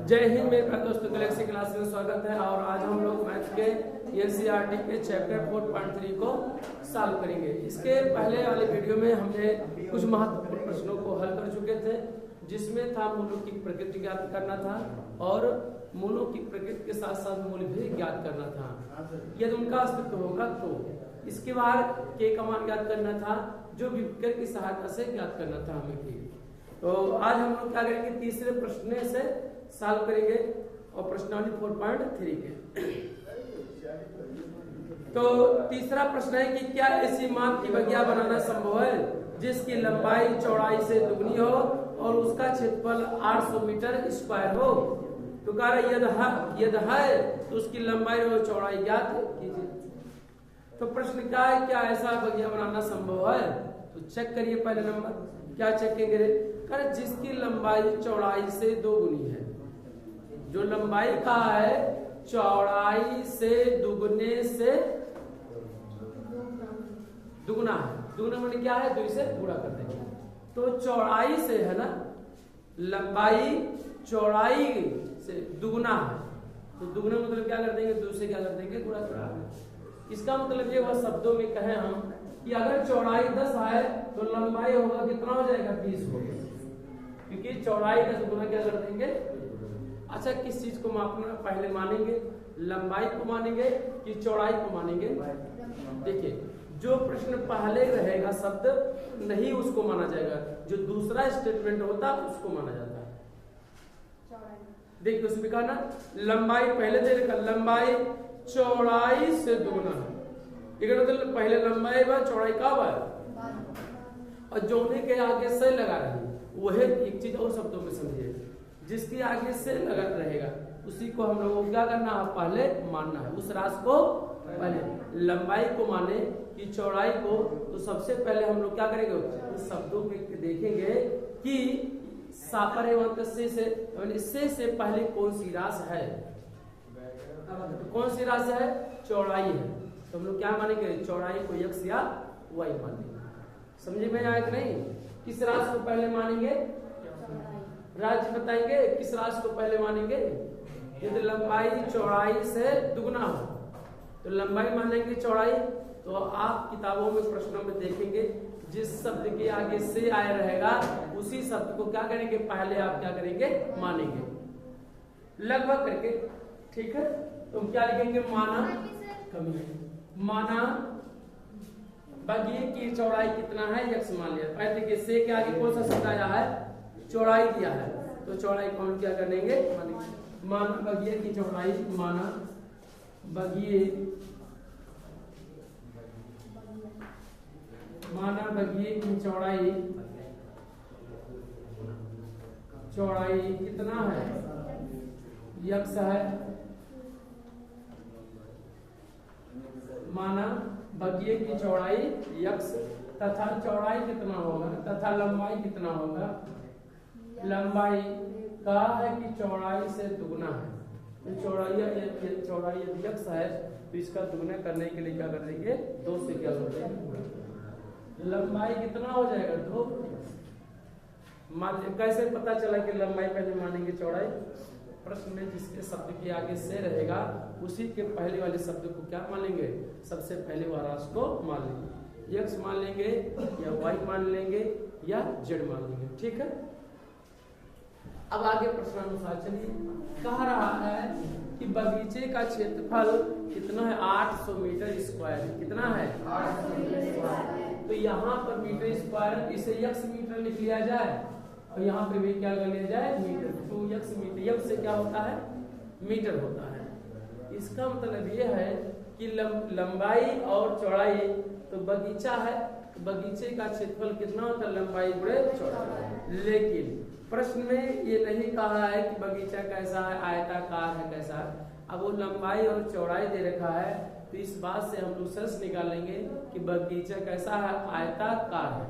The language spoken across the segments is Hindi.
जय हिंद मेरे प्यारे दोस्तों, गैलेक्सी क्लास में स्वागत है। और आज हम लोग मैथ के एनसीईआरटी के चैप्टर 4.3 को सॉल्व करेंगे। इसके पहले वाले वीडियो में हमने कुछ महत्वपूर्ण प्रश्नों को हल कर चुके थे, जिसमें था मूलों की प्रकृति ज्ञात करना था और मूलों की प्रकृति के साथ साथ मूल भी ज्ञात करना था। यदि उनका अस्तित्व होगा तो इसके बाद के का मान ज्ञात करना था, जो विभक्ति की सहायता से ज्ञात करना था हमें की। तो आज हम लोग क्या करेंगे, तीसरे प्रश्न से सॉल्व करेंगे और प्रश्नावली 4.3 के। तो तीसरा प्रश्न है कि क्या ऐसी माप की बगिया बनाना संभव है जिसकी लंबाई चौड़ाई से दुगनी हो और उसका क्षेत्रफल 800 मीटर स्क्वायर हो। तो कह रहा यदि है तो उसकी लंबाई और चौड़ाई ज्ञात कीजिए। तो प्रश्न क्या है, क्या ऐसा बगिया बनाना संभव है? तो चेक करिए। पहले नंबर क्या चेक करेंगे, कर जिसकी लंबाई चौड़ाई से दोगुनी है। जो लंबाई का है चौड़ाई से दुगने से दुगना है। दुगना माने क्या है, 2 से गुणा कर देंगे। तो चौड़ाई से है ना, लंबाई चौड़ाई से दुगना है, तो दुगना मतलब क्या कर देंगे, 2 से क्या कर देंगे, गुणा कर देंगे। इसका मतलब ये वह शब्दों में कहें हम कि अगर चौड़ाई 10 है तो लंबाई होगा कितना हो जाएगा, 20 होगा, क्योंकि चौड़ाई का दुगना क्या कर देंगे। अच्छा, किस चीज को मापना पहले मानेंगे, लंबाई को मानेंगे कि चौड़ाई को मानेंगे? देखिए, जो प्रश्न पहले रहेगा शब्द नहीं उसको माना जाएगा, जो दूसरा स्टेटमेंट होता है उसको माना जाता है। देखिए उसमें कहा ना, लंबाई पहले दे रखा, लंबाई चौड़ाई से दुगना है। मतलब पहले लंबाई व चौड़ाई का है और जोड़ने के आगे से लगा रही, वह एक चीज और शब्दों में समझिए, जिसके आगे से लगा रहेगा उसी को हम लोगों को क्या करना है, पहले मानना है। उस राशि को पहले लंबाई को माने कि चौड़ाई को, तो सबसे पहले हम लोग क्या करेंगे, उस शब्दों में देखेंगे कि सापर एवं से पहले कौन सी राशि है। कौन सी राशि है, चौड़ाई है, तो हम लोग क्या मानेंगे, चौड़ाई को x या y मानेंगे। समझे में आया कि नहीं? किस राशि को पहले मानेंगे, राज्य बताएंगे, किस राशि को पहले मानेंगे। यदि लंबाई चौड़ाई से दुगना हो तो लंबाई मानेंगे चौड़ाई। तो आप किताबों में प्रश्नों में देखेंगे जिस शब्द के आगे से आया रहेगा उसी शब्द को क्या करेंगे, पहले आप क्या करेंगे, मानेंगे लगभग करके। ठीक है, तो क्या लिखेंगे, माना कमी है, माना बगिए की चौड़ाई कितना है, x मान लिया। पहले देखिए से के आगे कौन सा शब्द आया है, चौड़ाई दिया है, तो चौड़ाई कौन क्या करेंगे, माना बगिए की चौड़ाई, माना बगिए, माना बगिए की चौड़ाई, चौड़ाई कितना है, x है। माना बगिए की चौड़ाई x तथा चौड़ाई कितना होगा, तथा लंबाई कितना होगा। लंबाई का है कि चौड़ाई से दुगना है, तो चौड़ाई यदि x है तो इसका दुगना करने के लिए क्या कर देंगे, 2 से क्या कर देंगे, लंबाई कितना हो जाएगा, 2। कैसे पता चला कि लंबाई पहले मानेंगे चौड़ाई, प्रश्न में जिसके शब्द के आगे से रहेगा उसी के पहले वाले शब्द को क्या मान लेंगे, सबसे पहले वह राशि को मान लेंगे, x मान लेंगे या y मान लेंगे या z मान लेंगे। ठीक है, अब आगे प्रश्नानुसार चलिए। कह रहा है कि बगीचे का क्षेत्रफल कितना है, 800 मीटर स्क्वायर। कितना है, 800 मीटर स्क्वायर। तो यहाँ पर मीटर स्क्वायर, इसे x मीटर लिख लिया जाए और यहाँ पे भी क्या कर लिया जाए, मीटर। तो x मीटर, x से क्या होता है, मीटर होता है। इसका मतलब ये है कि लंबाई और चौड़ाई, तो बगीचा है तो बगीचे का क्षेत्रफल कितना होता है, लंबाई गुणे चौड़ाई। लेकिन प्रश्न में ये नहीं कहा है कि बगीचा कैसा है, आयताकार है कैसा है। अब वो लंबाई और चौड़ाई दे रखा है, तो इस बात से हम निष्कर्ष निकालेंगे कि बगीचा कैसा है, आयताकार है,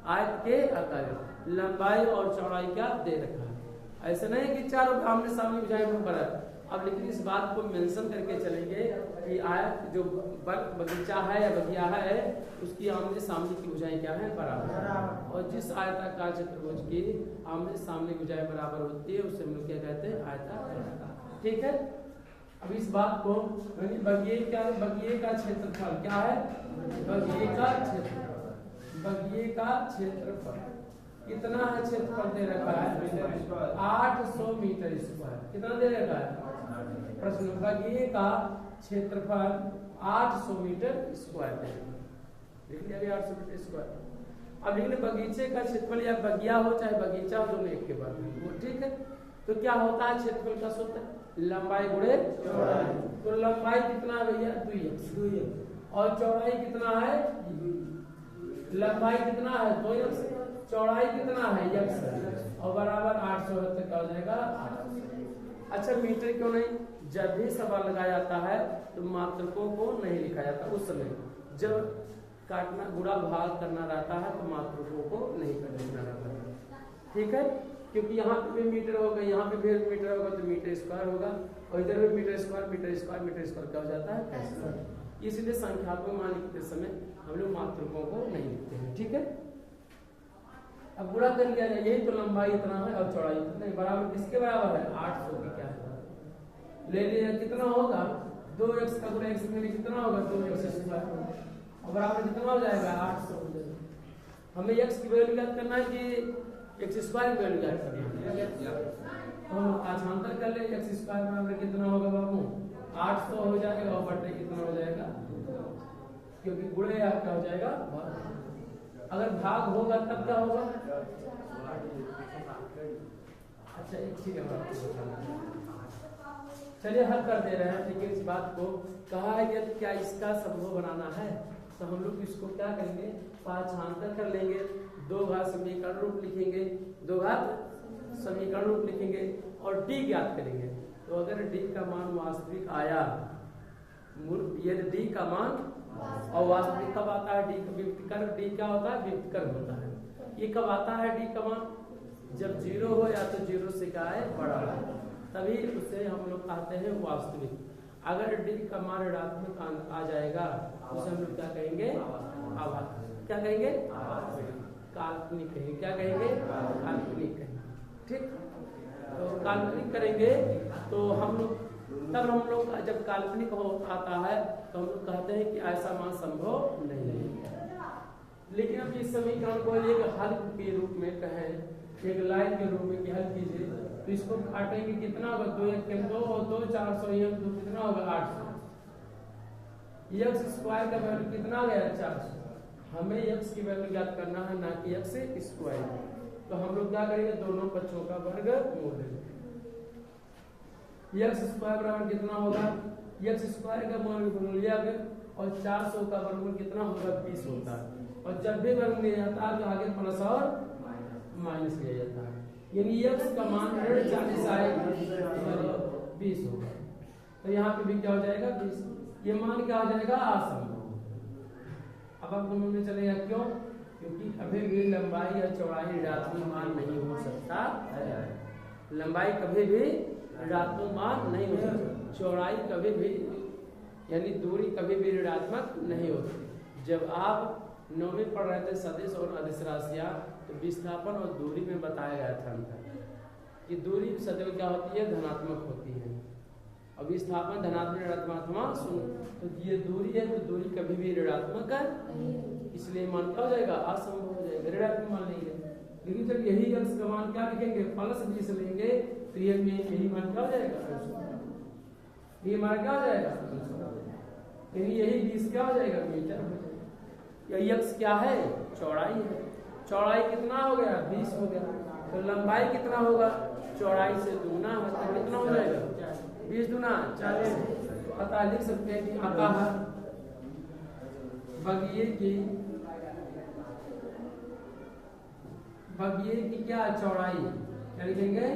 आयत के आकार। लंबाई और चौड़ाई क्या दे रखा है, ऐसा नहीं कि चारों आमने सामने बुझाए बड़ा, अब लेकिन इस बात को मेंशन करके चलेंगे कि आयत जो बगीचा है या बगिया है उसकी आमने सामने की भुजाएं क्या है, बराबर। और जिस आयताकार चतुर्भुज की आमने सामने की भुजाएं बराबर होती है उसे हम लोग क्या कहते हैं, आयताकार। ठीक है। अब इस बात को बगिए का क्षेत्रफल क्या है, बगिए का क्षेत्रफल कितना है, क्षेत्रफल दे रखा है 800 मीटर स्क्वायर। कितना दे रखा है प्रश्न, बगिए का क्षेत्रफल 800 मीटर स्क्वायर दे रखा है। लिख लिया अभी 800 मीटर स्क्वायर। अब लिख बगीचे का क्षेत्रफल या बगिया हो चाहे बगीचा हो दोनों एक के बाद में, ठीक है। तो क्या होता है क्षेत्रफल का सूत्र, लंबाई गुणे चौड़ाई। तो लंबाई कितना है भैया 2x और चौड़ाई कितना है, लंबाई कितना है 2x, चौड़ाई कितना है x और बराबर 800 तक क्या हो जाएगा 800। अच्छा मीटर क्यों नहीं, जब भी सवाल लगाया जाता है तो मात्रकों को नहीं लिखा जाता। उस समय जब काटना गुणा भाग करना रहता है तो मात्रकों को नहीं लिखना रहता है, ठीक है। क्योंकि यहाँ पे भी मीटर होगा, यहाँ पे भी मीटर होगा तो मीटर स्क्वायर होगा और इधर भी मीटर स्क्वायर क्या हो जाता है, इसलिए संख्यात्मक मान लिखते समय हम लोग मात्रकों को नहीं लिखते हैं, ठीक है। अब गुणा कर लिया जाए, यही तो लंबाई इतना है और चौड़ाई इतना है, बराबर किसके बराबर है 800 की क्या है, ले लिया कितना होगा 2x का गुणा x में कितना होगा 2x स्क्वायर और बराबर कितना हो जाएगा 800 हो जाएगा। हमें x की वैल्यू ज्ञात करना है कि x स्क्वायर की वैल्यू ज्ञात करना है, तो आसांतर कर ले x स्क्वायर बराबर कितना होगा बाबू 800 हो जाएगा और बटे कितना हो जाएगा, क्योंकि गुणे क्या हो जाएगा, अगर भाग होगा तब क्या होगा, अच्छा एक ठीक है चलिए हल कर दे रहे हैं। लेकिन इस बात को कहा है कि क्या इसका संभव बनाना है तो हम लोग इसको क्या करेंगे, पांचांतर कर लेंगे, दो घात समीकरण रूप लिखेंगे, दो घात समीकरण रूप लिखेंगे और d ज्ञात करेंगे। तो अगर d का मान वास्तविक आया, यदि d का मान और वास्तविक कब आता है, d व्युत्कर, d क्या होता है व्युत्कर होता है। ये कब आता है d का मान, जब 0 हो या तो 0 से क्या है बड़ा है, तभी उसे हम लोग कहते हैं वास्तविक। अगर d का मान ऋणात्मक आ जाएगा उसे हम लोग क्या कहेंगे, आभासी। क्या कहेंगे, काल्पनिक कहेंगे। क्या कहेंगे, काल्पनिक कहेंगे, ठीक। तो काल्पनिक करेंगे तो हम लोग तब हम लोग जब काल्पनिक हो आता है तो हम लोग कहते हैं कि ऐसा मान संभव नहीं है। लेकिन अब इस समीकरण को एक हल के रूप में कहें, एक लाइन के रूप में हल कीजिए तो इसको काटेंगे कितना होगा, 2 1 2 और 2 400 2 कितना होगा 800। x स्क्वायर का वैल्यू कितना गया 400। हमें x की वैल्यू ज्ञात करना है ना कि x स्क्वायर। तो हम लोग क्या करेंगे, दोनों पक्षों का वर्गमूल लेंगे। x स्क्वायर बराबर कितना होगा, x स्क्वायर का वर्गमूल लिया गया और 400 का वर्गमूल कितना होगा 20 होता है। और जब भी वर्ग लिया जाता है तो आगे प्लस और माइनस लिया जाता है, यानी x का मान 40 आएगा 20 होगा। तो यहाँ पे भी क्या हो जाएगा 20, ये मान क्या हो जाएगा असंभव। अब आपको मन में चलेगा क्यों, क्योंकि अभी भी लंबाई या चौड़ाई ऋणात्मक मान नहीं हो सकता है। लंबाई कभी भी ऋणात्मक मान नहीं हो सकता, चौड़ाई कभी भी यानी दूरी कभी भी ऋणात्मक नहीं होती। जब आप 9वीं पढ़ रहे थे सदिश और अदिश राशियां तो विस्थापन और दूरी में बताया गया था अंतर कि दूरी सदैव क्या होती है धनात्मक होती है और विस्थापन धनात्मक ऋणात्मक सुन। तो ये दूरी है तो दूरी कभी भी ऋणात्मक है, इसलिए मान क्या हो जाएगा असंभव हो जाएगा, ऋणात्मक मान नहीं है। लेकिन जब यही अंश का मान क्या लिखेंगे प्लस 20 लेंगे तो यही मान क्या हो जाएगा, ये मान क्या हो जाएगा, यही 20 क्या हो जाएगा मीटर हो जाएगा। x क्या है चौड़ाई है, चौड़ाई कितना हो गया 20 हो गया, तो लंबाई कितना होगा चौड़ाई से दुगना है तो कितना हो जाएगा 20 दूना 40। पता लिख सकते हैं कि अतः बगिए की क्या चौड़ाई, क्या लिखेंगे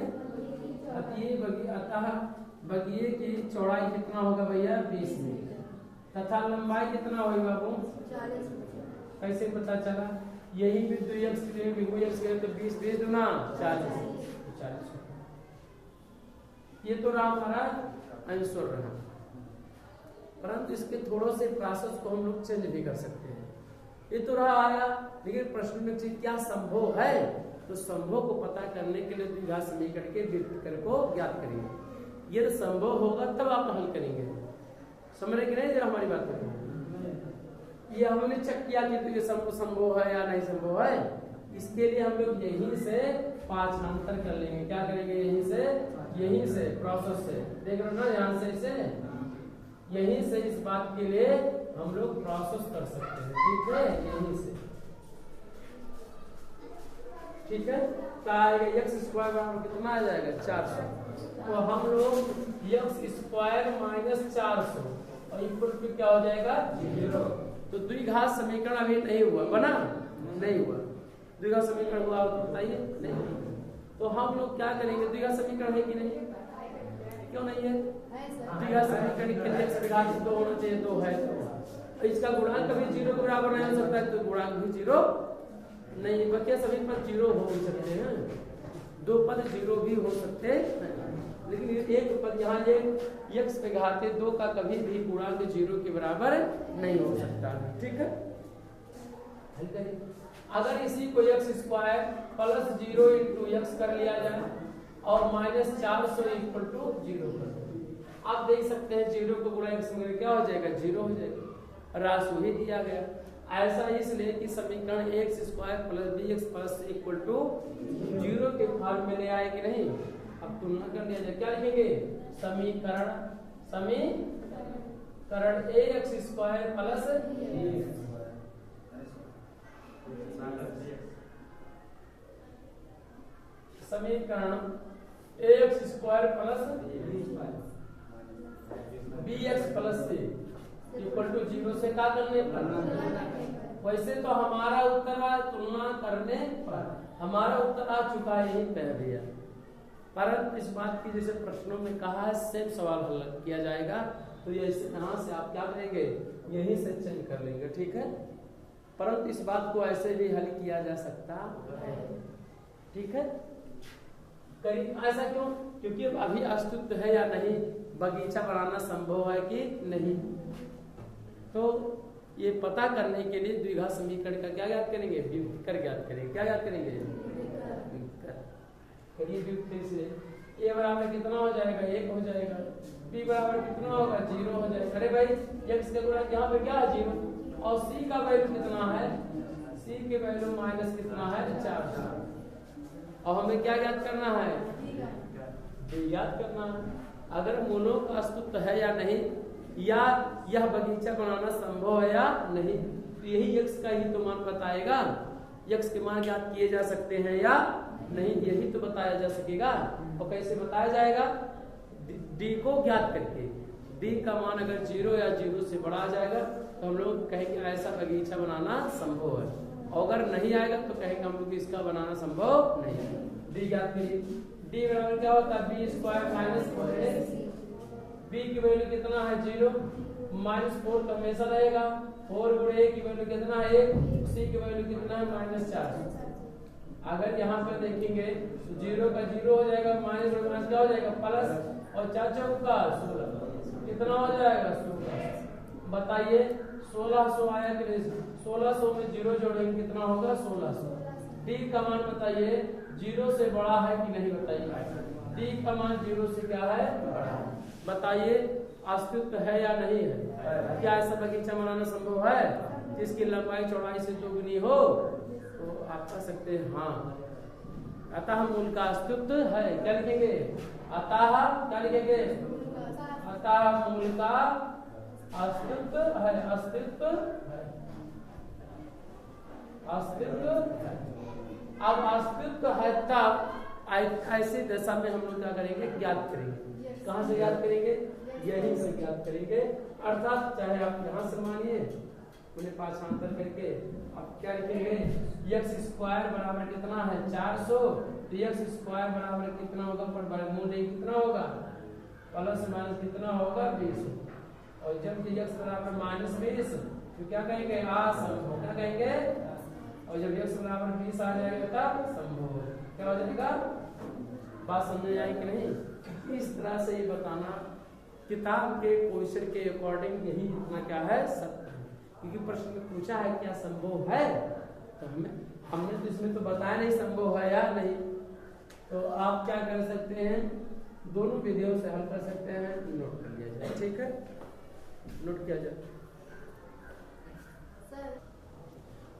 अतः बगिए की चौड़ाई कितना होगा भैया 20 मीटर तथा लंबाई कितना होगा बाबू 40। कैसे पता चला, यही भी 2x तो 20 दूना 40। ये तो रहा हमारा आंसर रहा, परंतु इसके थोड़े से प्रोसेस को हम लोग चेंज भी कर सकते हैं। ये तो रहा आया, लेकिन प्रश्न में क्या संभव है, तो संभव को पता करने के लिए द्विघात समीकरण के व्युत्क्रम को ज्ञात करेंगे। यदि संभव होगा तब आप हल करेंगे, समझ रहे कि नहीं जरा हमारी बात को। ये हमने चेक किया कि तो ये संभव है या नहीं संभव है, इसके लिए हम लोग यहीं से पाठांतर कर लेंगे। क्या करेंगे, यहीं से प्रोसेस से, देख रहे हो ना ध्यान से, इसे यहीं से इस बात के लिए हम लोग प्रोसेस कर सकते हैं, ठीक है, यहीं से, ठीक है। क्या आएगा, एक्स स्क्वायर बराबर कितना आ जाएगा 400, तो हम लोग एक्स स्क्वायर माइनस 400 और इक्वल टू क्या हो जाएगा 0। तो द्विघात समीकरण अभी नहीं हुआ, बना नहीं हुआ, द्विघात समीकरण हुआ बताइए नहीं। तो हम लोग क्या करेंगे, द्विघात समीकरण है कि नहीं, क्यों नहीं है, द्विघात समीकरण के लिए x विघात 2 होना चाहिए, 2 है, तो इसका गुणांक कभी 0 के बराबर नहीं हो सकता है, तो गुणांक भी 0 नहीं है, बल्कि सभी पद 0 हो भी सकते हैं, 2 पद 0 भी हो सकते हैं, लेकिन एक पद यहाँ ये x पे घाते 2 का कभी भी गुणांक 0 के बराबर नहीं हो सकता, ठीक है। हल करिए, अगर इसी को x square plus 0 into x कर लिया जाए और माइनस 400 इक्वल टू 0 कर दो, आप देख सकते हैं 0 को गुणा x में क्या हो जाएगा 0 हो जाएगा, राशि ही दिया गया। ऐसा इसलिए कि समीकरण x square plus bx plus equal to 0 के फॉर्म में ले आए कि नहीं। अब तुलना कर लिया जाए, क्या लिखेंगे, समीकरण ax स्क्वायर प्लस समीकरण ax square plus bx plus c equal to 0 से क्या करने पर, वैसे तो हमारा उत्तर तुलना करने पर हमारा उत्तर आ चुका है, यही कह दिया, परंतु इस बात की जैसे प्रश्नों में कहा है सेम सवाल हल किया जाएगा, तो ये यहाँ से आप क्या करेंगे, यहीं से चेंज कर लेंगे, ठीक है। परंतु इस बात को ऐसे भी हल किया जा सकता है, ठीक है। ऐसा क्यों, क्योंकि अभी अस्तित्व है या नहीं, बगीचा बनाना संभव है कि नहीं, तो ये पता करने के लिए द्विघात समीकरण का क्या ज्ञात करेंगे, व्युत्क्रम ज्ञात करेंगे। क्या ज्ञात करेंगे, व्युत्क्रम से a बराबर कितना हो जाएगा 1 हो जाएगा, b बराबर कितना होगा 0 हो जाएगा। अरे भाई x का गुणा यहाँ पे क्या है 0, और c का वैल्यू कितना है, c के वैल्यू माइनस कितना है 4, और हमें क्या ज्ञात करना है, d ज्ञात करना है। अगर मूलों का अस्तित्व है या नहीं, या यह बगीचा बनाना संभव है या नहीं, तो यही x का ही तो मान बताएगा, x के मान ज्ञात किए जा सकते हैं या नहीं, यही तो बताया जा सकेगा। और कैसे बताया जाएगा, d को ज्ञात करके, d का मान अगर 0 या 0 से बड़ा आ जाएगा तो हम लोग कहेंगे ऐसा बगीचा बनाना संभव है, और अगर नहीं आएगा तो कहेंगे हम लोग इसका बनाना संभव नहीं है। d ज्ञात करिए, d बराबर क्या होता है b square minus 4ac, b की वैल्यू कितना है 0, माइनस 4 तो हमेशा रहेगा, 4 गुणे a की वैल्यू कितना है 1, c की वैल्यू कितना है माइनस 4। अगर यहाँ पे देखेंगे 0 का 0 हो जाएगा, माइनस माइनस क्या हो जाएगा प्लस, और 4 चौक का 16 कितना हो जाएगा 16। बताइए 1600 आया कि नहीं, 1600 में 0 जोड़ेंगे कितना होगा 1600। d का मान बताइए 0 से बड़ा है कि नहीं, बताइए d का मान 0 से क्या है बड़ा, बताइए अस्तित्व है या नहीं है। क्या ऐसा बगीचा बनाना संभव है जिसकी लंबाई चौड़ाई से दोगुनी हो, तो आप कह सकते हैं हाँ, अतः मूल का अस्तित्व है। क्या लिखेंगे, अतः क्या लिखेंगे, अतः मूल का अस्तित्व है, अस्तित्व अब अस्तित्व है तब ऐसी दशा में हम लोग क्या करेंगे, ज्ञात करेंगे। कहाँ से ज्ञात करेंगे, यहीं से ज्ञात करेंगे, अर्थात चाहे आप यहाँ से मानिए उन्हें पाठांतर करके आप क्या लिखेंगे, x स्क्वायर बराबर कितना है 400, तो x स्क्वायर बराबर कितना होगा, पर वर्गमूल कितना होगा, प्लस माइनस कितना होगा 20, और जब x बराबर माइनस 20 तो क्या कहेंगे असंभव, क्या कहेंगे, और जब x बराबर 20 आ जाएगा तब संभव, क्या हो जाएगा, बात समझ में आई कि नहीं। इस तरह से ये बताना किताब के क्वेश्चन के अकॉर्डिंग यही इतना क्या है सत्य है, क्योंकि प्रश्न में पूछा है क्या संभव है, तो हमने तो इसमें तो बताया नहीं संभव है या नहीं। तो आप क्या कर सकते हैं, दोनों विधियों से हल कर सकते हैं, नोट कर लिया जाए। ठीक है, नोट किया जाए।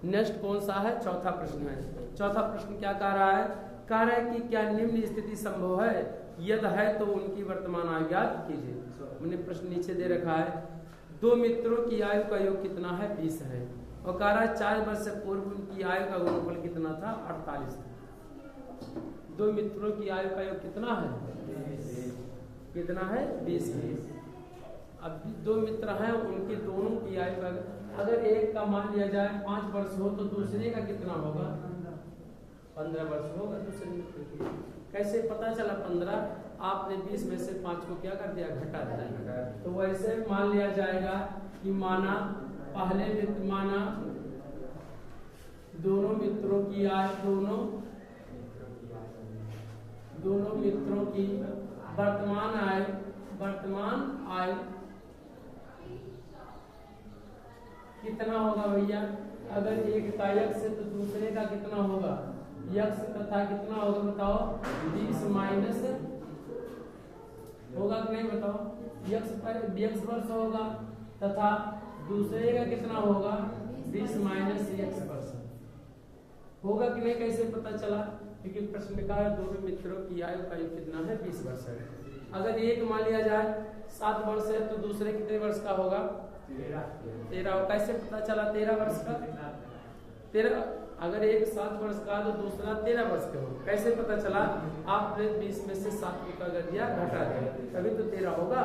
नेक्स्ट कौन सा है, चौथा प्रश्न है। चौथा प्रश्न क्या कह रहा है, कह रहा है कि क्या निम्न स्थिति संभव है, यदि है तो उनकी वर्तमान आयु ज्ञात कीजिए। मैंने प्रश्न नीचे दे रखा है, दो मित्रों की आयु का योग कितना है, 20 है, और कह रहा है 4 वर्ष से पूर्व उनकी आयु का गुणनफल कितना था, 48 था। दो मित्रों की आयु का योग कितना है, 20 है, 20 है। अब दो मित्र हैं, उनके दोनों की आयु का, अगर एक का मान लिया जाए 5 वर्ष हो तो दूसरे का कितना होगा, 15 वर्ष होगा दूसरे मित्र की। कैसे पता चला 15, आपने 20 में से 5 को क्या कर दिया, घटा दिया। तो वैसे मान लिया जाएगा कि माना पहले मित्र, माना दोनों मित्रों की आयु, दोनों मित्रों की वर्तमान आयु कितना होगा भैया, अगर एक का x है तो दूसरे का कितना होगा x, तथा कितना होगा बताओ, 20 माइनस होगा कि नहीं बताओ, x वर्ष होगा, तथा दूसरे का कितना होगा, 20 माइनस x वर्ष होगा कि नहीं। कैसे पता चला, क्योंकि प्रश्न में कहा है दोनों मित्रों की आयु का योग कितना है, 20 वर्ष है। अगर एक मान लिया जाए 7 वर्ष है तो दूसरे कितने वर्ष का होगा, 13। कैसे पता चला 13 वर्ष का, 13, अगर एक 7 वर्ष का तो दूसरा 13 वर्ष का होगा। कैसे पता चला, आपने 20 में से 7 को क्या कर दिया, घटा दिया, तभी तो 13 होगा।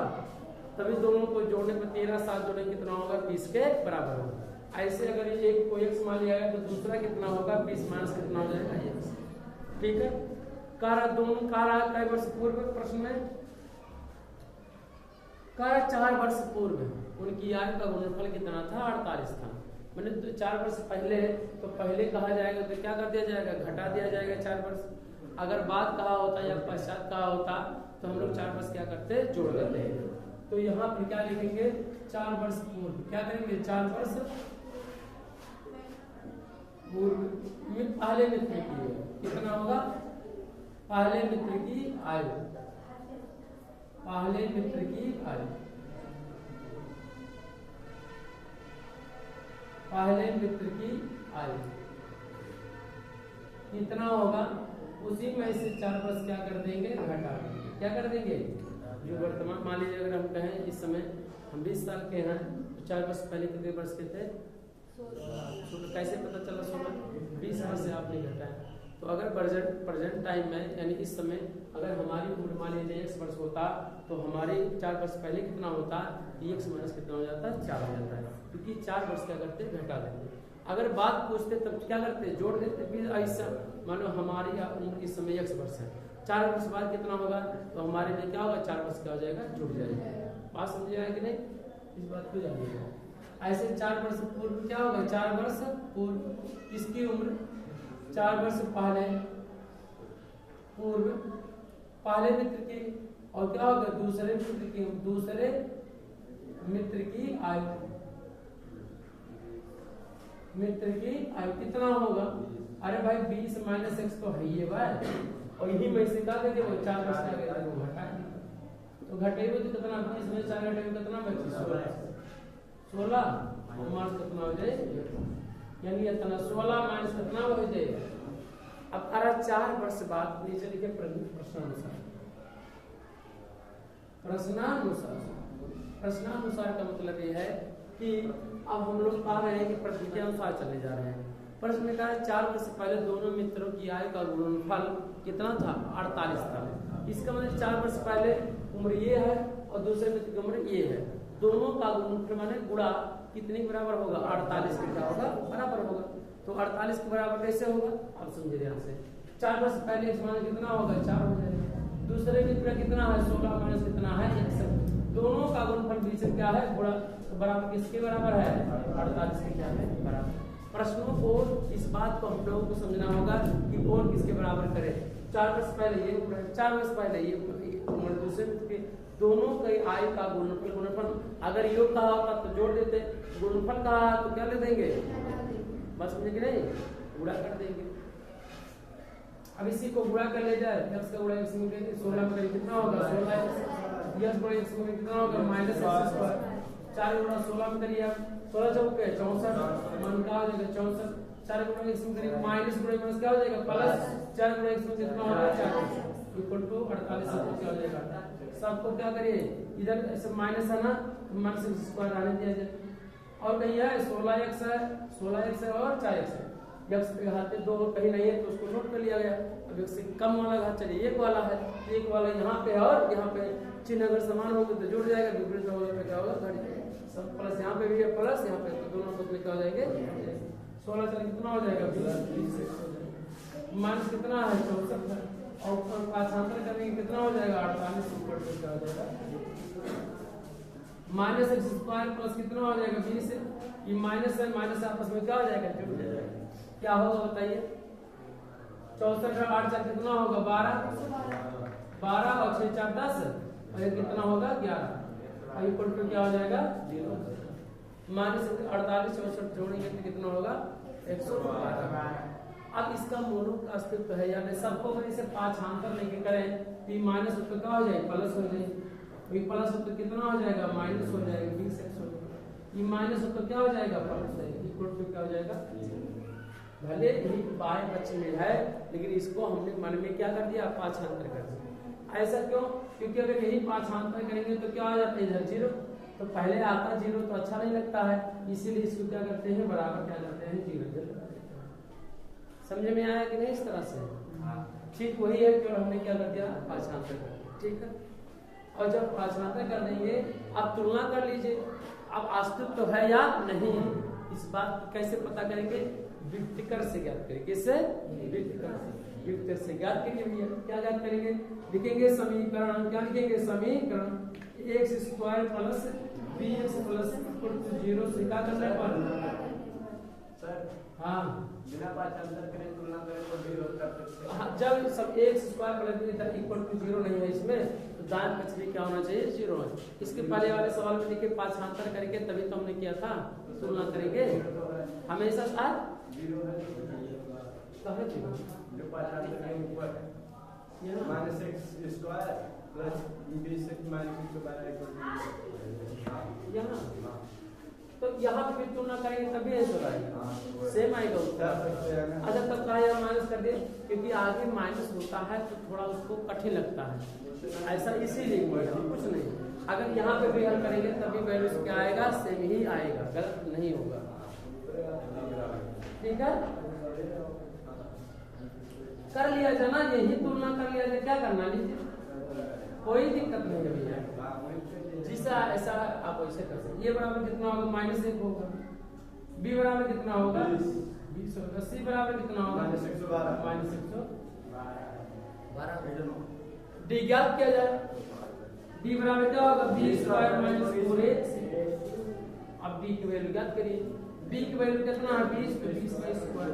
तभी दोनों को जोड़ने पर 13 7 जोड़ने कितना होगा, 20 के बराबर होगा। ऐसे अगर एक को x मान लिया गया तो दूसरा कितना होगा, 20 माइनस कितना हो जाएगा, x। ठीक है, कारा दोनों कारा कई वर्ष पूर्व प्रश्न में, कारा 4 वर्ष पूर्व उनकी आयु का गुणनफल कितना था, 48 था। मैंने तो 4 वर्ष पहले, तो पहले कहा जाएगा तो क्या कर दिया जाएगा, घटा दिया जाएगा 4 वर्ष। अगर बाद कहा होता या पश्चात कहा होता तो हम लोग 4 वर्ष क्या करते, जोड़ देते हैं। तो यहाँ पर क्या लिखेंगे, 4 वर्ष पूर्व, क्या करेंगे, 4 वर्ष पूर्व पहले मित्र की कितना होगा, पहले मित्र की आयु, पहले मित्र की आयु, पहले मित्र की आयु कितना होगा, उसी में से 4 वर्ष क्या कर देंगे, घटा देंगे। क्या कर देंगे, जो वर्तमान मान लीजिए अगर हम कहें इस समय हम 20 साल के हैं तो 4 वर्ष पहले कितने वर्ष के थे, 16। कैसे पता चला 16, 20 वर्ष से आपने घटाया। तो अगर प्रेजेंट टाइम में यानी इस समय अगर हमारी उम्र मान लीजिए 1 वर्ष होता तो हमारे 4 वर्ष पहले कितना होता, x माइनस कितना हो जाता है, 4 हो जाता है, क्योंकि 4 वर्ष क्या करते, घटा देते। अगर बात पूछते तब क्या करते, जोड़ देते। फिर ऐसा मानो हमारी उम्र इस समय 1 वर्ष है, 4 वर्ष बाद कितना होगा, तो हमारे में क्या होगा, 4 वर्ष क्या हो जाएगा, जुड़ जाएगा। बात समझ आएगा कि नहीं, इस बात को जानिएगा। ऐसे 4 वर्ष पूर्व क्या होगा, 4 वर्ष पूर्व इसकी उम्र, 4 वर्ष पहले पूर्व पहले मित्र की, और क्या होगा, दूसरे मित्र की, दूसरे मित्र की आयु, मित्र की आयु कितना होगा। अरे भाई 20 माइनस x तो है ही भाई, और यही में से क्या करके वो 4 वर्ष का गया वो घटा तो घटेगा तो कितना, 20 में 4 घटेगा कितना बचे, 16 माइनस कितना हो जाए, यानी इतना 16 माइनस कितना हो जाए। अब अरे 4 वर्ष बाद नीचे लिखे प्रश्नानुसार, प्रश्नानुसार, प्रश्नानुसार का मतलब ये है कि अब हम लोग आ रहे हैं कि प्रश्न के अनुसार चले जा रहे हैं। प्रश्न में कहा है 4 वर्ष पहले दोनों मित्रों की आयु का गुणनफल कितना था, 48 था। इसका मतलब 4 वर्ष पहले उम्र ये है और दूसरे मित्र की उम्र ये है, दोनों का गुणनफल माने गुणा कितने के बराबर होगा, 48 के क्या होगा, बराबर होगा। तो 48 के बराबर कैसे होगा, आप समझे ध्यान से। 4 वर्ष पहले x मान कितना होगा, 4 हो जाएगा। दूसरे मित्र कितना है, 16 माइनस कितना है, 1। दोनों का गुणनफल बीच में क्या है, गुणा, तो बराबर किसके बराबर है, 48 के क्या है, बराबर। प्रश्नों को इस बात को हम लोगों को समझना होगा कि कौन किसके बराबर करे। 4 वर्ष पहले ये, 4 वर्ष पहले ये उम्र, दूसरे मित्र की दोनों के आई का गुणनफल, गुणनफल अगर योग कहा होता तो जोड़ देते, गुणनफल कहा तो क्या ले देंगे, बस समझे कि नहीं, गुणा कर देंगे। अब इसी को गुणा कर ले जाए, x का गुणा x में 16 में करीब कितना होगा, 16 x गुणा x में कितना होगा माइनस x स्क्वायर, 4 गुणा 16 में करिए आप 16 चौके 64 मन का हो जाएगा 64, 4 गुणा x में करीब माइनस गुणा माइनस क्या हो जाएगा प्लस, 4 गुणा x में कितना होगा 4 इक्वल टू 48 सबको क्या हो जाएगा, सबको क्या करिए इधर ऐसे माइनस है ना, माइनस x स्क्वायर आने दिया जाए। और कहीं है 16x है, 16x है और 4x है, x के घात में 2 कहीं नहीं है तो उसको नोट कर लिया गया। अब x से कम वाला घात चलिए एक वाला है, एक वाला यहाँ पे है और यहाँ पे चिन्ह अगर समान होगा तो जुड़ जाएगा, विपरीत होगा तो क्या होगा घट जाएगा। सब प्लस यहाँ पे भी है प्लस यहाँ पे, तो दोनों पद में क्या हो जाएंगे 16 चल कितना हो जाएगा 20 हो जाएगा, माइनस कितना है 64 और पाछांतर करेंगे कितना हो जाएगा 48 ऊपर से क्या हो जाएगा माइनस x स्क्वायर प्लस कितना हो जाएगा 20, ये माइनस है माइनस आपस में क्या हो जाएगा जुड़ जाएगा, क्या होगा बताइए 64 और 8 4 कितना होगा 12 और 6 4 10 और ये कितना होगा 11 और इक्वल टू क्या हो जाएगा 0, माइनस 48 64 जोड़ेंगे तो कितना होगा 112। अब इसका मोनो का अस्तित्व है यानी सबको अगर इसे पाछांतर लेके करें तो ये माइनस उत्तर क्या हो जाएगा प्लस हो जाएगा, ये प्लस उत्तर कितना हो जाएगा माइनस हो जाएगा 20x हो जाएगा, ये माइनस उत्तर क्या हो जाएगा प्लस हो जाएगा, इक्वल टू क्या हो जाएगा, भले ही बाएं पक्ष में है लेकिन इसको हमने मन में क्या कर दिया पाछांतर कर दिया। ऐसा क्यों, क्योंकि अगर यही पाछांतर करेंगे तो क्या हो जाता है इधर 0, तो पहले आता 0 तो अच्छा नहीं लगता है, इसीलिए इसको क्या करते हैं बराबर क्या करते हैं 0। समझ में आया कि नहीं इस तरह से, ठीक वही है क्यों हमने क्या कर दिया पाछांतर कर दिया, ठीक है। और जब पाछांतर कर देंगे अब तुलना कर लीजिए, अब अस्तित्व है या नहीं, इस बात कैसे पता करेंगे, व्युत्कर से ज्ञात करेंगे, किससे व्युत्कर से ज्ञात करेंगे भैया, क्या ज्ञात करेंगे, लिखेंगे समीकरण, क्या लिखेंगे समीकरण x square plus bx plus 0 से क्या करना है सर, हाँ बिना पाछांतर करें तुलना करें तो 0 कर सकते हैं। जब सब x square plus equal to 0 नहीं है इसमें तो दाएं पक्ष में क्या होना चाहिए 0 है। इसके पहले वाले सवाल में देखिए पाछांतर करके तभी तो हमने किया था, तुलना करेंगे हमेशा साथ 0 है कहां जो पाछांतर के ऊपर है minus x square plus b6 minus x square equal यहाँ तो यहाँ पे भी तुलना करेंगे तभी आंसर आएगा, सेम आएगा उत्तर। अच्छा तब कहा यार माइनस कर दिए क्योंकि आगे माइनस होता है तो थोड़ा उसको कठिन लगता है, ऐसा इसीलिए कुछ नहीं। अगर यहाँ पे भी हल करेंगे तभी वैल्यू क्या आएगा सेम ही आएगा, गलत नहीं होगा, ठीक है। कर लिया जाए ना, यही तुलना कर लिया जाए, क्या करना लीजिए कोई दिक्कत नहीं है भैया, जिसा ऐसा आप वैसे कर सकते। ये बराबर कितना होगा -1 होगा, b बराबर कितना होगा 20 होगा, c बराबर कितना होगा -112 d ज्ञात किया जाए, d बराबर क्या होगा b स्क्वायर -4ac। अब d की वैल्यू ज्ञात करिए, b की वैल्यू कितना है 20 तो 20 का स्क्वायर,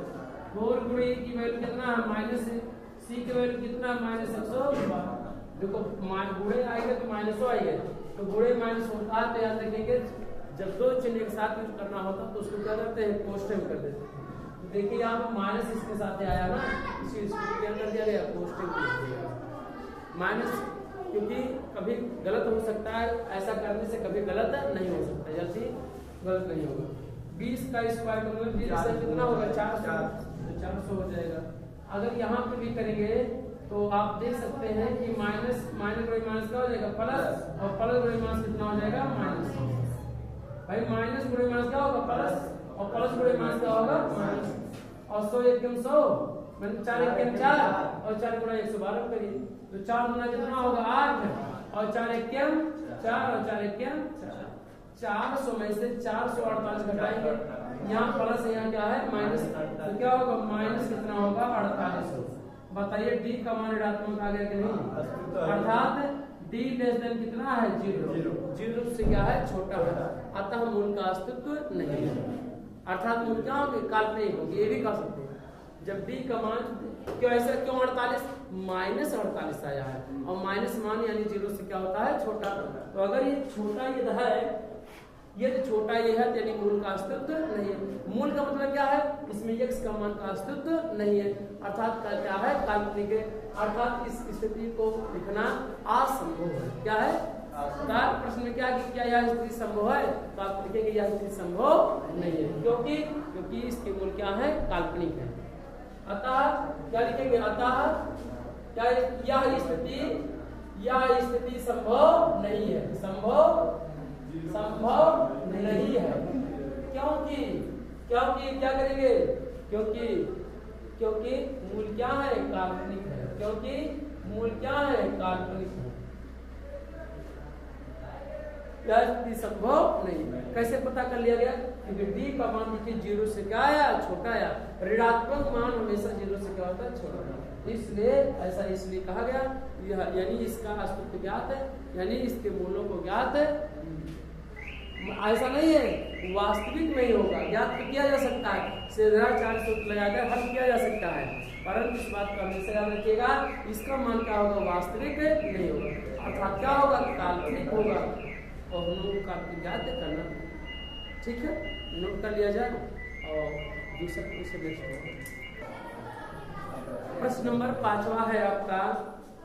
4 गुणे a की वैल्यू कितना है माइनस है, c की वैल्यू कितना है -112। देखो गुणे आएगा तो माइनस आएगा, तो गुणे माइनस होता है तो याद रखेंगे जब दो चिन्ह एक साथ यूज करना होता तो उसको क्या करते हैं कोष्टक कर देते हैं। तो देखिए यहाँ पे माइनस इसके साथ आया ना, इसको क्या कर दिया गया कोष्टक माइनस, क्योंकि कभी गलत हो सकता है, ऐसा करने से कभी गलत नहीं हो सकता, जल्दी गलत नहीं होगा। 20 का स्क्वायर का मतलब 20 से कितना होगा 400 हो जाएगा। अगर यहाँ पे भी करेंगे तो आप देख सकते हैं कि माइनस माइनस क्या हो जाएगा प्लस, और प्लस गुणे माइनस कितना हो जाएगा माइनस। भाई माइनस गुणे माइनस क्या होगा प्लस, और प्लस गुणे माइनस क्या होगा माइनस, और 100 एकम 100 मतलब 4 एकम 4 और 4 गुणा 112 करिए तो 4 गुना कितना होगा 8 और 4 एकम 4 और 4 एकम 400 में से 448 घटाएंगे, यहाँ प्लस यहाँ क्या है माइनस, तो क्या होगा माइनस कितना होगा 48। बताइए d का मान ऋणात्मक आ गया कि नहीं, अर्थात d लेस देन कितना है 0 से क्या है छोटा है, अतः मूल का अस्तित्व नहीं है, अर्थात मूल क्या होंगे काल्पनिक होंगे, ये भी कह सकते हैं जब d का मान क्यों ऐसा क्यों 48 -48 आया है, और माइनस मान यानी 0 से क्या होता है छोटा। तो अगर ये छोटा यदि है, यदि छोटा ये है यानी मूल का अस्तित्व नहीं है। मूल का मतलब क्या है, इसमें x का मान का अस्तित्व नहीं है, अर्थात क्या है काल्पनिक है, अर्थात इस स्थिति को लिखना असंभव है। क्या है प्रश्न में क्या कि क्या यह स्थिति संभव है, तो आप लिखेंगे यह स्थिति संभव नहीं है, क्योंकि इसके मूल क्या है काल्पनिक है। अतः क्या लिखेंगे, अतः क्या यह स्थिति संभव नहीं है, संभव नहीं है। क्योंकि क्या करेंगे, क्योंकि मूल क्या है काल्पनिक है, क्योंकि मूल क्या है काल्पनिक है, यह स्थिति संभव नहीं है। कैसे पता कर लिया गया, क्योंकि d का मान देखिए 0 से क्या आया छोटा आया, ऋणात्मक मान हमेशा 0 से क्या होता है छोटा, इसलिए ऐसा इसलिए कहा गया, यानी इसका अस्तित्व ज्ञात है, यानी इसके मूलों को ज्ञात है। ऐसा नहीं है वास्तविक नहीं होगा, ज्ञात तो किया जा सकता है, सीधा सूत्र लगाकर हल किया जा सकता है, परंतु इस बात को हमेशा याद रखिएगा इसका मान क्या होगा वास्तविक नहीं होगा, अर्थात क्या होगा काल्पनिक होगा, और हम लोग काल्पनिक ज्ञात करना। ठीक है, नोट कर लिया जाए। और दूसरा प्रश्न नंबर 5वां है आपका,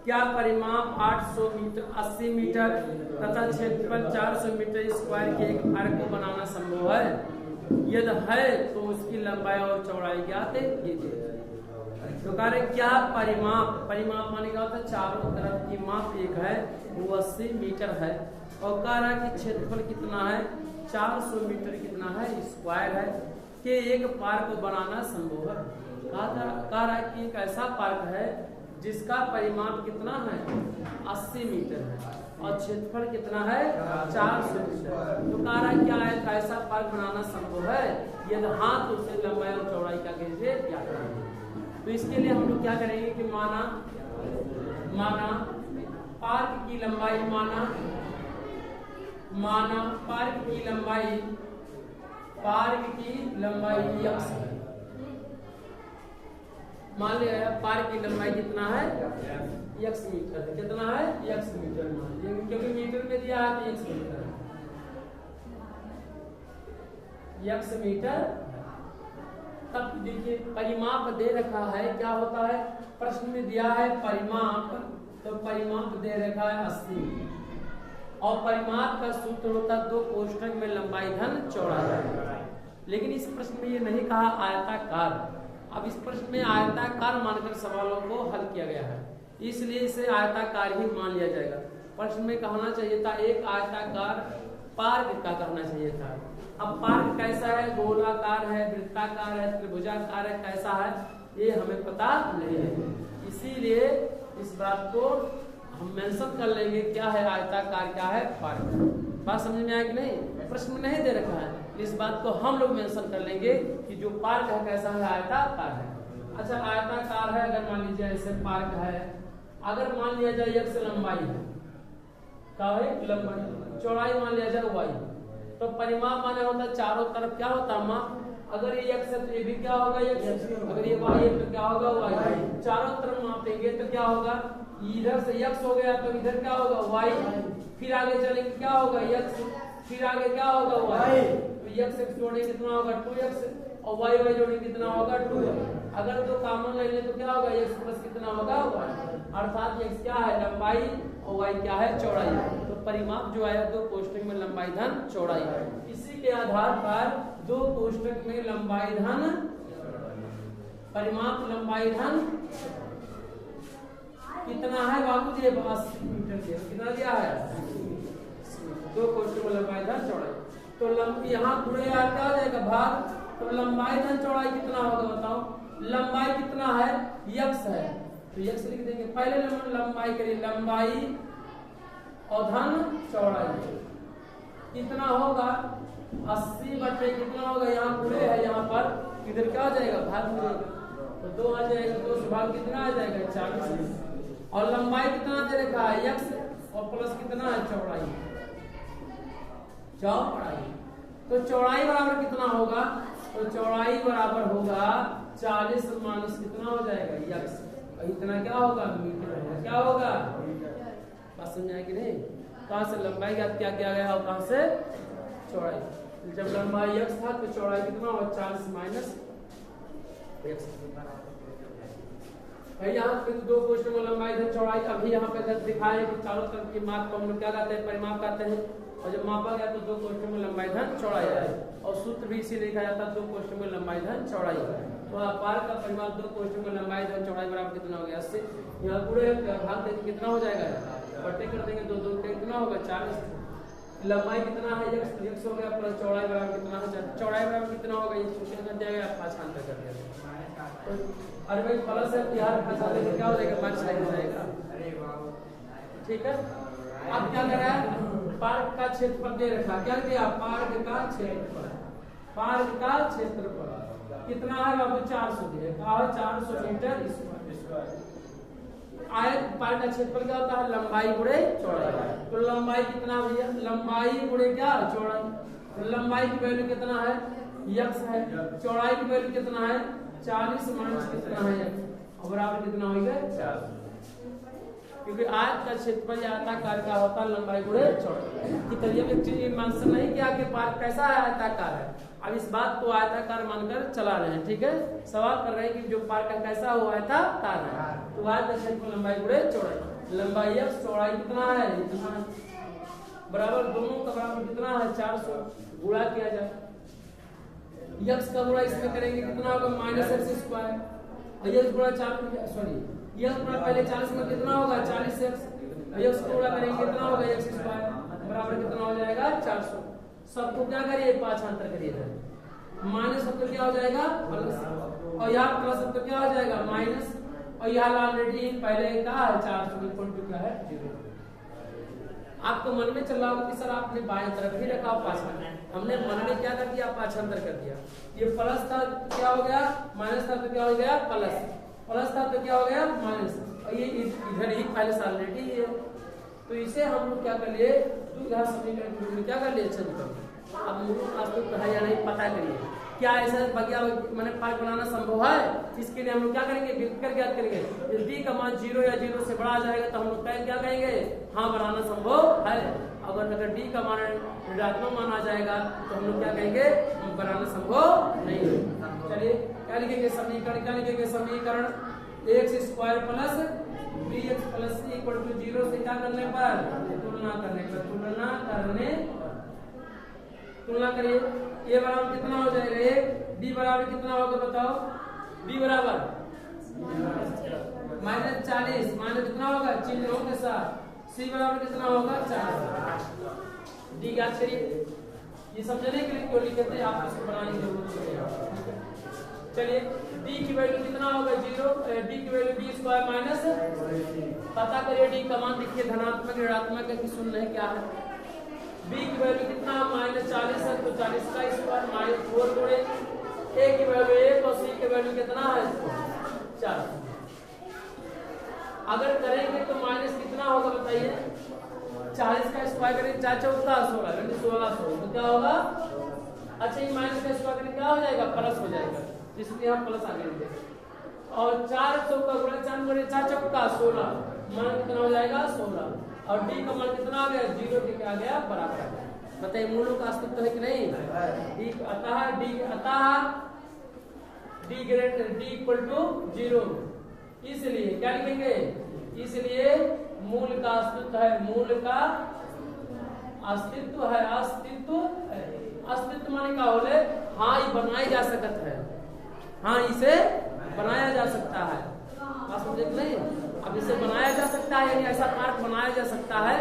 क्या परिमाप 800 मीटर 80 मीटर तथा क्षेत्रफल 400 मीटर स्क्वायर के एक आर्क को बनाना संभव है, यदि है तो उसकी लंबाई और चौड़ाई ज्ञात कीजिए। तो कह रहे क्या परिमाप माने क्या होता है, चारों तरफ की माप एक है वो 80 मीटर है, और कह रहा कि क्षेत्रफल कितना है 400 मीटर कितना है स्क्वायर है, कि एक पार्क को बनाना संभव है। कह रहा कि एक ऐसा पार्क है जिसका परिमाप कितना है 80 मीटर है और क्षेत्रफल कितना है 400 मीटर। तो कह रहा क्या है ऐसा पार्क बनाना संभव है, यदि हाँ तो उससे लंबाई और चौड़ाई क्या कीजिए क्या करेंगे। तो इसके लिए हम लोग क्या करेंगे कि माना पार्क की लंबाई माना पार्क की लंबाई x है, मान लिया पार्क की लंबाई कितना है x मीटर है, कितना है x मीटर मान लिया, क्योंकि मीटर में दिया है तो x मीटर है, x मीटर। तब देखिए परिमाप दे रखा है, क्या होता है प्रश्न में दिया है परिमाप, तो परिमाप दे रखा है 80, और परिमाप का सूत्र होता है 2 कोष्ठक में लंबाई धन चौड़ाई। लेकिन इस प्रश्न में ये नहीं कहा आयताकार, अब इस प्रश्न में आयताकार मानकर सवालों को हल किया गया है, इसलिए इसे आयताकार ही मान लिया जाएगा। प्रश्न में कहना चाहिए था एक आयताकार पार्क का कहना चाहिए था। अब पार्क कैसा है, गोलाकार है, वृत्ताकार है, त्रिभुजाकार है, कैसा है ये हमें पता नहीं है, इसीलिए इस बात को हम मेंशन कर लेंगे क्या है आयताकार क्या है पार्क। बात समझ में आया कि नहीं, प्रश्न में नहीं दे रखा है, इस बात को हम लोग मेंशन कर लेंगे कि जो पार्क है कैसा है आयताकार है। अच्छा आयताकार है, अगर मान लीजिए ऐसे पार्क है, अगर मान लिया जाए x लंबाई है, क्या है लंबाई, चौड़ाई मान लिया जाए y, तो परिमाप माने होता है चारों तरफ क्या होता है माप, अगर ये x है तो ये भी क्या होगा x, अगर ये y है तो क्या होगा y, चारों तरफ मापेंगे तो क्या होगा, इधर से x हो गया तो इधर क्या होगा y, फिर आगे चलेंगे क्या होगा x, फिर आगे क्या होगा y, तो x जोड़ेंगे कितना होगा 2x, और y जोड़ेंगे कितना होगा 2, अगर तो कॉमन ले लें तो क्या होगा x प्लस कितना होगा y, अर्थात x क्या है लंबाई और y क्या है चौड़ाई। तो परिमाप जो आया 2 कोष्ठक में लंबाई धन चौड़ाई, इसी के आधार पर 2 कोष्ठक में लंबाई धन परिमाप लंबाई धन कितना है बाबू जी 80 मीटर के, कितना दिया है 2 कोष्ठक में लंबाई धन चौड़ाई। तो यहाँ पूरे क्या हो जाएगा भाग, तो लंबाई धन चौड़ाई कितना होगा बताओ, लंबाई कितना है x है तो x लिख देंगे, पहले नंबर लंबाई करिए, लंबाई और धन चौड़ाई कितना होगा 80 बटे कितना होगा, यहाँ पूरे है यहाँ पर इधर क्या हो जाएगा भाग मिलेगा, तो 2 आ जाएगा, 2 से भाग कितना आ जाएगा 40, और लंबाई कितना दे रखा है x, और प्लस कितना है चौड़ाई, चौड़ाई, तो चौड़ाई बराबर कितना होगा, तो चौड़ाई बराबर होगा 40 माइनस कितना हो जाएगा यक्स, इतना क्या होगा मीटर होगा, क्या होगा, बात समझ आएगी नहीं। कहाँ से लंबाई ज्ञात क्या किया गया और कहाँ से चौड़ाई। जब लंबाई x था तो चौड़ाई कितना होगा 40 माइनस x। यहाँ पे दो क्वेश्चन में लंबाई धन चौड़ाई, अभी यहाँ पे दिखाए कि चारों तरफ की माप को हम लोग क्या कहते हैं, परिमाप कहते हैं। और जब मापा गया तो दो क्वेश्चन में लंबाई धन चौड़ाई आए, और सूत्र भी इसी लिखा जाता है, दो क्वेश्चन में लंबाई धन चौड़ाई। तो पार का परिमाप दो क्वेश्चन में लंबाई धन चौड़ाई बराबर कितना हो गया 80। यहाँ पूरे भाग देंगे कितना हो जाएगा, बट्टे कर देंगे, दो दो कितना होगा 40। लंबाई कितना है x हो गया प्लस चौड़ाई बराबर कितना है, चौड़ाई बराबर कितना होगा, ये क्वेश्चन कर दिया गया, पाछांतर कर दिया गया। अरे भाई प्लस है यार, पाछांतर में क्या हो जाएगा, माइनस हो जाएगा। ठीक है, अब क्या कर रहा है, पार्क का क्षेत्रफल दे रखा, क्या दिया, पार्क का क्षेत्रफल, पार्क का क्षेत्रफल कितना है बाबू 400 दिया, 400 मीटर स्क्वायर। आयत पार्क का क्षेत्रफल क्या होता है, लंबाई गुणे चौड़ाई। तो लंबाई कितना भैया, लंबाई गुणे क्या चौड़ाई, तो लंबाई की वैल्यू कितना है x है, चौड़ाई की वैल्यू कितना है 40 माइनस कितना है x, और बराबर कितना होगा 4। क्योंकि आयत का क्षेत्रफल आयताकार का होता है लंबाई गुणे चौड़ाई। कि तभी एक चीज आंसर नहीं किया कि पार्क कैसा है, आयताकार है। अब इस बात को आयताकार मानकर चला रहे हैं, ठीक है। सवाल कर रहे हैं कि जो पार्क कैसा हुआ आयताकार है, तो आयत का क्षेत्रफल लंबाई गुणे चौड़ाई, लंबाई x चौड़ाई कितना है इतना, बराबर दोनों का बराबर कितना है 400, गुणा किया जाए। x का गुणा इसमें करेंगे कितना होगा माइनस x स्क्वायर, x गुणा 4 सॉरी x गुणा पहले 40 में कितना होगा 40x, x को गुणा करेंगे कितना होगा x स्क्वायर, बराबर कितना हो जाएगा 400। सबको क्या करिए पाछांतर करिए, माइनस सब तो क्या हो जाएगा प्लस, और यहाँ प्लस सब तो क्या हो जाएगा माइनस, और यहाँ ऑलरेडी पहले का 400 इक्वल टू क्या है 0। आपको मन में चल रहा होगा कि सर आपने बाएं तरफ ही रखा पाछांतर, हमने मन में क्या कर दिया पाछांतर कर दिया। ये प्लस था क्या हो गया माइनस था तो क्या हो गया प्लस, प्लस था तो क्या हो गया माइनस, और ये इधर ही पहले से ऑलरेडी है। तो इसे हम लोग क्या कर लिए द्विघात समीकरण के रूप में क्या कर लिए चल कर। अब मूल वास्तविक है या नहीं पता करिए, क्या ऐसा बगिया मैंने पार्क बनाना संभव है। इसके लिए हम लोग क्या करेंगे विकल्प ज्ञात करेंगे, यदि डी का मान 0 या 0 से बड़ा आ जाएगा तो हम लोग क्या कहेंगे हाँ बनाना संभव है। अगर डी का मान ऋणात्मक मान आ जाएगा तो हम लोग क्या कहेंगे बनाना संभव नहीं है। चलिए क्या लिखेंगे समीकरण, क्या लिखेंगे समीकरण x square plus bx plus c equal to 0 से क्या करने पर तुलना करने पर, तुलना करिए। a बराबर कितना हो जाएगा 1, b बराबर कितना होगा बताओ, b बराबर माइनस 40 माइनस कितना होगा चिन्हों के साथ, c बराबर कितना होगा 4। d ज्ञात करिए, ये समझने के लिए क्यों लिखे थे आप इसको बनाने की जरूरत नहीं है। चलिए d की वैल्यू कितना होगा 0, d की वैल्यू b स्क्वायर माइनस, पता करिए d का मान देखिए धनात्मक ऋणात्मक है कि शून्य है क्या है। b की वैल्यू कितना माइनस 40 है तो 40 का स्क्वायर माइनस 4 गुणे a की वैल्यू 1 और c की वैल्यू कितना है 4। अगर करेंगे तो माइनस कितना होगा बताइए, 40 का स्क्वायर करेंगे 4 चौका 16 यानी 1600 तो क्या होगा, अच्छा ये माइनस का स्क्वायर करेंगे क्या हो जाएगा प्लस हो जाएगा, इसलिए हम प्लस आगे लिखते हैं। और 4 चौका गुणा 4 गुणे 4 चौका 16 मान कितना हो जाएगा 16, और डी का मान कितना आ गया 0 के क्या आ गया बराबर आ गया। बताइए मूलों का अस्तित्व है कि नहीं, डी अतः D greater D equal to 0, इसलिए क्या लिखेंगे, इसलिए मूल का अस्तित्व है, मूल का अस्तित्व है, अस्तित्व माने का होले हाँ ये बनाया जा सकता है, हाँ इसे बनाया जा सकता है, बात समझे नहीं। अब इसे बनाया जा सकता है यानी ऐसा पार्क बनाया जा सकता है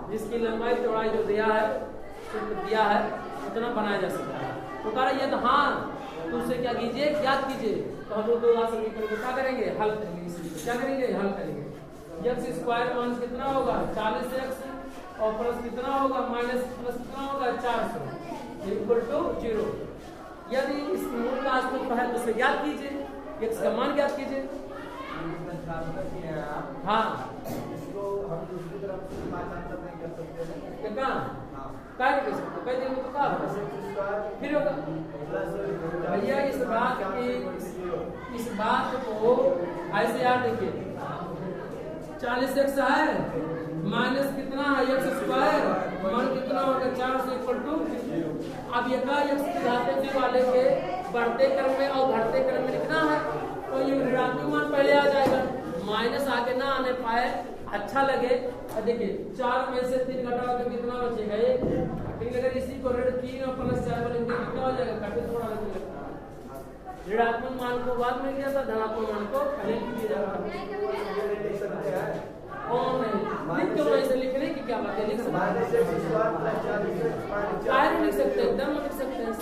जिसकी लंबाई चौड़ाई जो दिया है उतना बनाया जा सकता है। तो कह रहा है हाँ तो उसे क्या कीजिए ज्ञात कीजिए, तो हम लोग दो समीकरण को क्या करेंगे हल करेंगे, क्या करेंगे हल करेंगे। x स्क्वायर मान कितना होगा 40x और प्लस कितना होगा माइनस प्लस कितना होगा 400 इक्वल टू 0। यदि इस मूल का अस्तित्व है तो उसे ज्ञात कीजिए, x का मान ज्ञात कीजिए। हाँ इसको हम दूसरी तरफ से पाछांतर नहीं कर सकते हैं क्या काय कर सकते कह देंगे तो क्या फिर होगा भैया इस बात की इस बात को ऐसे याद देखिए, 40x है माइनस कितना है x स्क्वायर, मान कितना होगा 400 इक्वल टू। अब x घाते वाले के बढ़ते क्रम में और घटते क्रम में लिखना है, तो ये ऋणात्मक मान पहले आ जाएगा, माइनस आगे ना आने पाए, अच्छा लगे। और देखिए 4 में से 3 घटाओ तो कितना बचेगा 1, लेकिन अगर इसी को ऋण 3 और प्लस 4 वाले कितना हो जाएगा, काटे थोड़ा लगेगा। ऋणात्मक मान को बाद में किया था, धनात्मक मान को पहले किया जाएगा। और नहीं क्यों ऐसे लिखने की क्या बात है, लिख सकते हैं, एकदम लिख सकते हैं,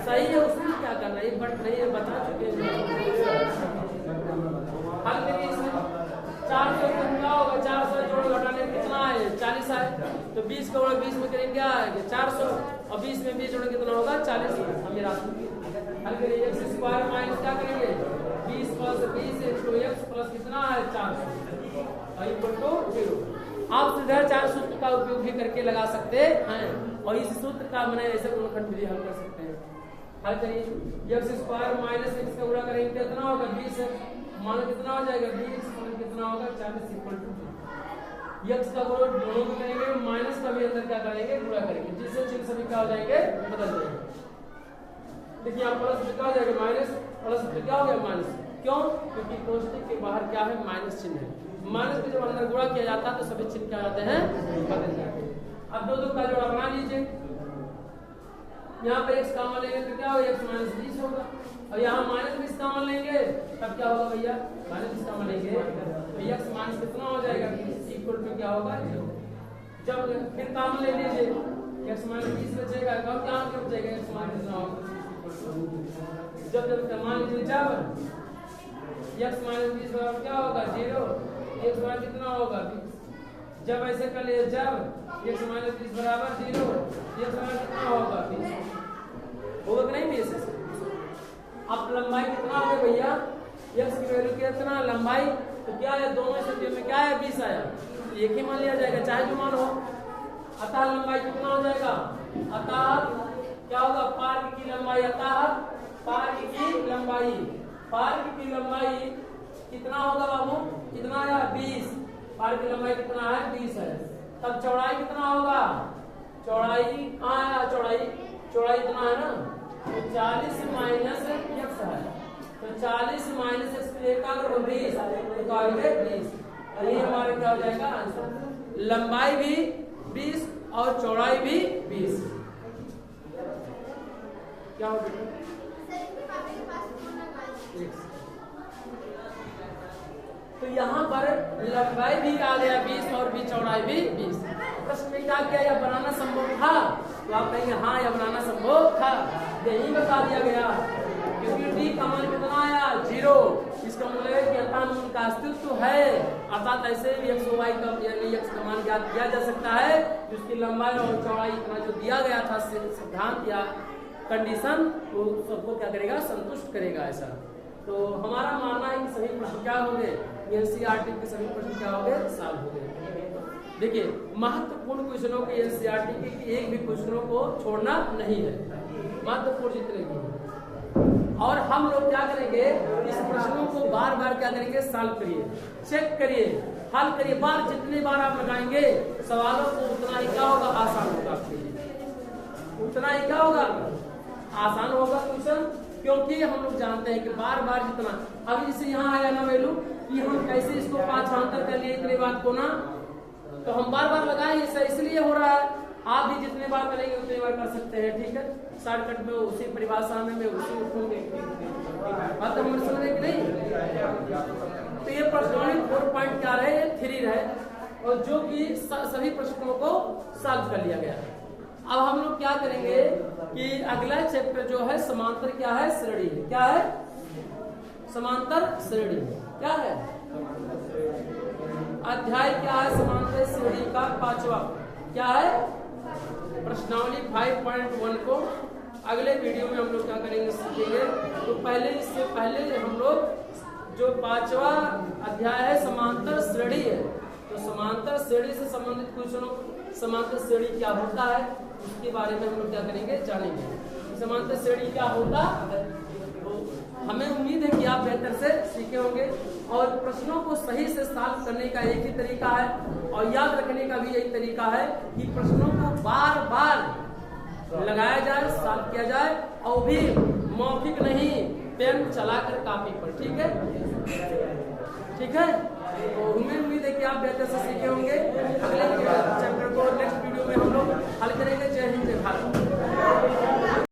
सही है, उसमें क्या करना है, बट नहीं है, बता चुके हैं। हल करिए इसमें 400 कितना होगा, 400 जोड़ घटाने कितना है 40 है, तो 20 का 20 में करेंगे क्या है 400 और 20 में 20 जोड़ कितना होगा 40। मेरा हल करिए x स्क्वायर माइनस क्या करेंगे 20 प्लस 20 इंटू x प्लस कितना है 400 इक्वल टू 0। आप सीधा 4 सूत्र का उपयोग भी करके लगा सकते हैं और इस सूत्र का मैंने ऐसे गुणनखंड भी हल कर सकते हैं। हल करिए x स्क्वायर माइनस x का गुणा करेंगे कितना होगा 20, मान कितना हो जाएगा 20 कितना होगा 40 इक्वल टू x का गुणा दोनों को करेंगे, माइनस का भी अंदर क्या करेंगे गुणा करेंगे, जिससे चिन्ह सभी क्या हो जाएंगे बदल जाएंगे। देखिए आप प्लस क्या हो जाएगा माइनस, प्लस क्या हो गया माइनस, क्यों, क्योंकि कोष्ठक के बाहर क्या है माइनस चिन्ह है, माइनस के जब अंदर गुणा किया जाता है तो सभी चिन्ह क्या होते हैं बदल जाते हैं। अब दो का जोड़ा बना लीजिए, यहाँ पे x कॉमन लेंगे तो क्या होगा x माइनस 20 होगा, और यहाँ माइनस 20 कॉमन लेंगे तब क्या होगा भैया माइनस 20 कॉमन लेंगे तो x माइनस कितना हो जाएगा इक्वल टू क्या होगा 0। जब फिर कॉमन ले लीजिए x माइनस 20 बचेगा, कब क्या बचेगा x माइनस कितना होगा, जब मान लीजिए जब x माइनस 20 बराबर क्या होगा 0, x माइनस कितना होगा 20। जब ऐसे कर लिए जब x माइनस 20 बराबर 0, x माइनस कितना होगा 20 होगा कि नहीं 20। अब लंबाई कितना हो गया भैया x की वैल्यू कितना लंबाई, तो क्या है दोनों से में क्या है 20 आया, एक ही मान लिया जाएगा चाहे जो मान हो। अतः लंबाई कितना हो जाएगा, अतः क्या होगा पार्क की लंबाई, अतः पार्क की लंबाई, पार्क की लंबाई कितना होगा बाबू कितना है 20, पार्क की लंबाई कितना है 20 है। तब चौड़ाई कितना होगा, चौड़ाई कहाँ है, चौड़ाई इतना है ना, तो 40 माइनस x है, तो 40 माइनस x का अगर 20 तो आगे 20, ये हमारा क्या हो जाएगा आंसर। लंबाई भी 20 और चौड़ाई भी 20 क्या हो जाएगा तो यहाँ पर लंबाई भी आ गया 20 और भी चौड़ाई भी 20। प्रश्न में क्या किया, यह बनाना संभव था, तो आप कहेंगे हाँ यह बनाना संभव था, यही बता दिया गया, क्योंकि d का मान कितना आया 0, इसका मतलब है कि अतः मूल का अस्तित्व है, अर्थात ऐसे भी x y का यानी x का मान ज्ञात किया जा सकता है, उसकी लंबाई और चौड़ाई इतना जो दिया गया था सिद्धांत या कंडीशन वो सबको क्या करेगा संतुष्ट करेगा ऐसा। तो हमारा मानना है कि सभी प्रश्न क्या हो गए, एनसीईआरटी के सभी प्रश्न क्या हो गए सॉल्व हो गए। देखिए महत्वपूर्ण क्वेश्चनों के एनसीईआरटी के एक भी क्वेश्चनों को छोड़ना नहीं है, महत्वपूर्ण जितने भी, और हम लोग क्या करेंगे इस प्रश्नों को बार बार क्या करेंगे सॉल्व करिए, चेक करिए, हल करिए, बार जितनी बार आप लगाएंगे सवालों को उतना ही क्या होगा आसान होगा आपके लिए, उतना ही क्या होगा आसान होगा क्वेश्चन, क्योंकि हम लोग जानते हैं कि बार बार जितना अब इसे यहाँ आया ना वैल्यू कि हम कैसे इसको पांचवांतर कर लिए इतने बार को ना, तो हम बार बार लगाएंगे इसलिए हो रहा है, आप भी जितने बार करेंगे उतने बार कर सकते हैं, ठीक है, शॉर्टकट में उसी परिभाषा में उसी उठूंगे, बात तो हम समझ रहे कि नहीं। तो ये प्रश्न 4 पॉइंट क्या रहे 3 रहे, और जो कि सभी प्रश्नों को सॉल्व कर लिया गया। अब हम लोग क्या करेंगे कि अगला चैप्टर जो है समांतर क्या है श्रेणी है, क्या है समांतर श्रेणी, क्या है अध्याय क्या है समांतर श्रेणी का 5वां क्या है प्रश्नावली 5.1 को अगले वीडियो में हम लोग क्या करेंगे सीखेंगे। तो पहले इससे पहले हम लोग जो 5वां अध्याय है समांतर श्रेणी है, तो समांतर श्रेणी से संबंधित क्वेश्चनों समांतर श्रेणी क्या होता है उसके बारे में हम लोग क्या करेंगे जानेंगे। समांतर श्रेणी क्या होता है, तो हमें उम्मीद है कि आप बेहतर से सीखे होंगे और प्रश्नों को सही से सॉल्व करने का एक ही तरीका है और याद रखने का भी यही तरीका है कि प्रश्नों को बार बार लगाया जाए, सॉल्व किया जाए और भी मौखिक नहीं, पेन चलाकर कॉपी पर। ठीक है, ठीक है। तो हमें उम्मीद है कि आप बेहतर से सीखे होंगे